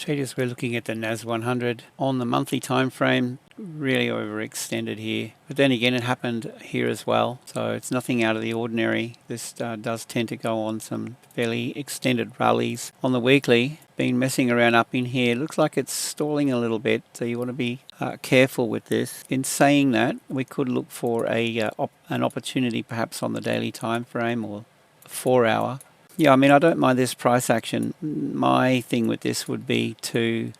Okay, just we're looking at the NAS 100 on the monthly time frame, really overextended here. But then again, it happened here as well, so it's nothing out of the ordinary. This does tend to go on some fairly extended rallies. On the weekly, been messing around up in here. Looks like it's stalling a little bit, so you want to be careful with this. In saying that, we could look for an opportunity perhaps on the daily time frame or 4 hour. Yeah, I mean, I don't mind this price action. My thing with this would be to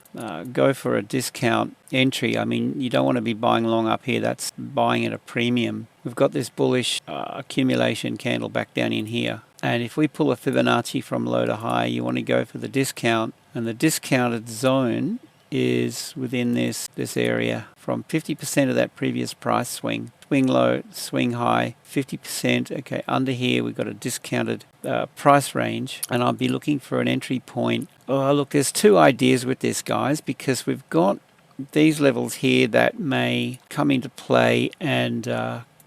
go for a discount entry. I mean, you don't want to be buying long up here. That's buying at a premium. We've got this bullish accumulation candle back down in here. And if we pull a Fibonacci from low to high, you want to go for the discount. And the discounted zone is within this area from 50% of that previous price swing. Swing low, swing high, 50%. Okay, under here we've got a discounted price range, and I'll be looking for an entry point. Oh, look, there's two ideas with this, guys, because we've got these levels here that may come into play and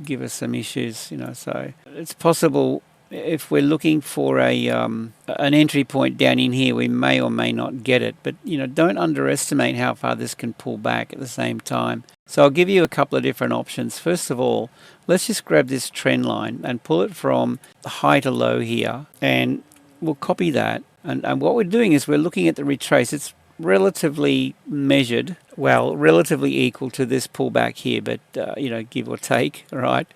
give us some issues, you know. So it's possible if we're looking for an entry point down in here, we may or may not get it. But, you know, don't underestimate how far this can pull back at the same time. So I'll give you a couple of different options. First of all, let's just grab this trend line and pull it from high to low here. And we'll copy that. And what we're doing is we're looking at the retrace. It's relatively measured, well, relatively equal to this pullback here, but, you know, give or take, right?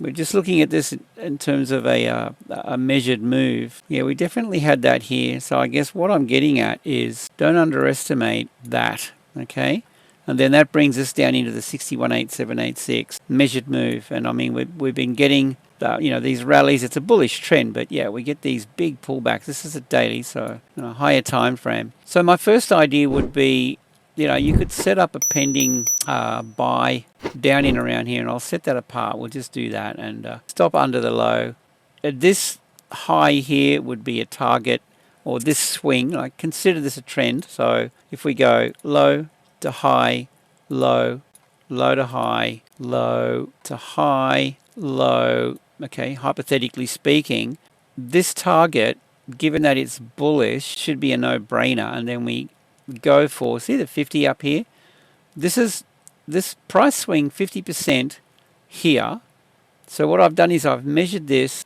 We're just looking at this in terms of a measured move. Yeah, we definitely had that here. So I guess what I'm getting at is don't underestimate that, okay? And then that brings us down into the 61.8786 measured move. And I mean, we've been getting, you know, these rallies. It's a bullish trend, but yeah, we get these big pullbacks. This is a daily, so you know, higher time frame. So my first idea would be, you know, you could set up a pending buy down in around here, and I'll set that apart. We'll just do that and stop under the low. This high here would be a target, or this swing. I consider this a trend. So if we go low to high, low, low to high, low to high, low, okay, hypothetically speaking, this target, given that it's bullish, should be a no-brainer. And then we go for, see the 50 up here? This price swing 50% here. So what I've done is I've measured this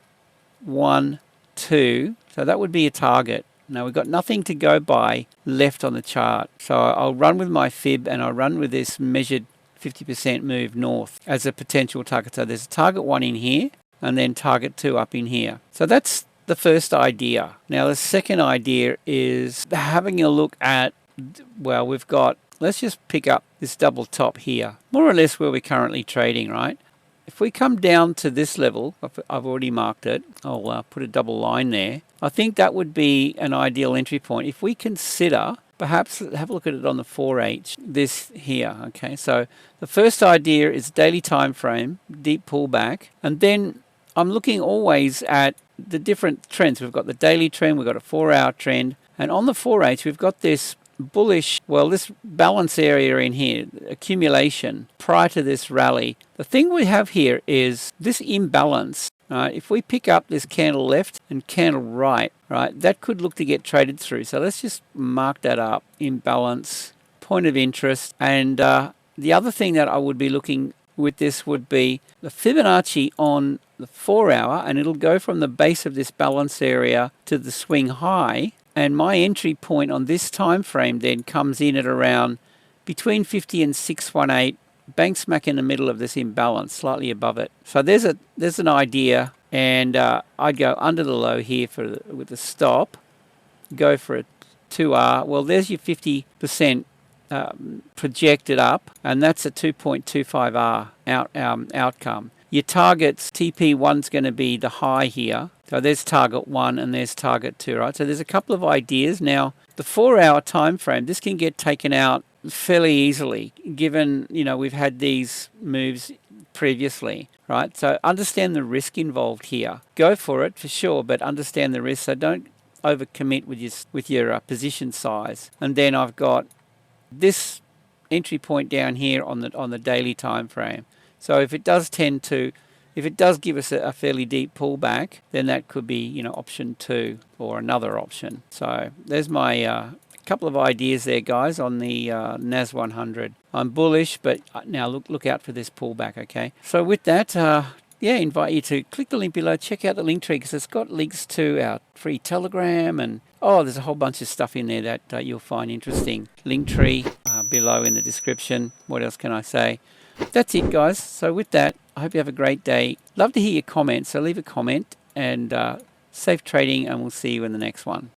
1, 2. So that would be a target. Now we've got nothing to go by left on the chart. So I'll run with my fib and I'll run with this measured 50% move north as a potential target. So there's a target 1 in here and then target 2 up in here. So that's the first idea. Now the second idea is having a look at, well, we've got, let's just pick up this double top here, more or less where we're currently trading, right? If we come down to this level, I've already marked it, I'll put a double line there. I think that would be an ideal entry point. If we consider, perhaps have a look at it on the 4H, this here, okay? So the first idea is daily time frame, deep pullback, and then I'm looking always at the different trends. We've got the daily trend, we've got a 4-hour trend, and on the 4H we've got this bullish, well, this balance area in here, accumulation prior to this rally. The thing we have here is this imbalance. If we pick up this candle left and candle right, right, that could look to get traded through. So let's just mark that up, imbalance, point of interest. And the other thing that I would be looking with this would be the Fibonacci on the 4-hour, and it'll go from the base of this balance area to the swing high. And my entry point on this time frame then comes in at around between 50 and 618, bang smack in the middle of this imbalance, slightly above it. So there's an idea, and I'd go under the low here with the stop, go for a 2R. Well, there's your 50% projected up, and that's a 2.25R outcome. Your targets, TP1's going to be the high here. So there's target 1 and there's target 2, right? So there's a couple of ideas. Now, the 4-hour time frame, this can get taken out fairly easily, given, you know, we've had these moves previously, right? So understand the risk involved here. Go for it for sure, but understand the risk. So don't overcommit with your position size. And then I've got this entry point down here on the daily time frame. So if it does give us a fairly deep pullback, then that could be, you know, option 2 or another option. So there's my couple of ideas there, guys, on the NAS 100. I'm bullish, but now look out for this pullback, okay? So with that, yeah, invite you to click the link below, check out the link tree because it's got links to our free Telegram and, oh, there's a whole bunch of stuff in there that you'll find interesting. Link tree below in the description. What else can I say? That's it, guys. So with that, I hope you have a great day. Love to hear your comments, so leave a comment and safe trading, and we'll see you in the next one.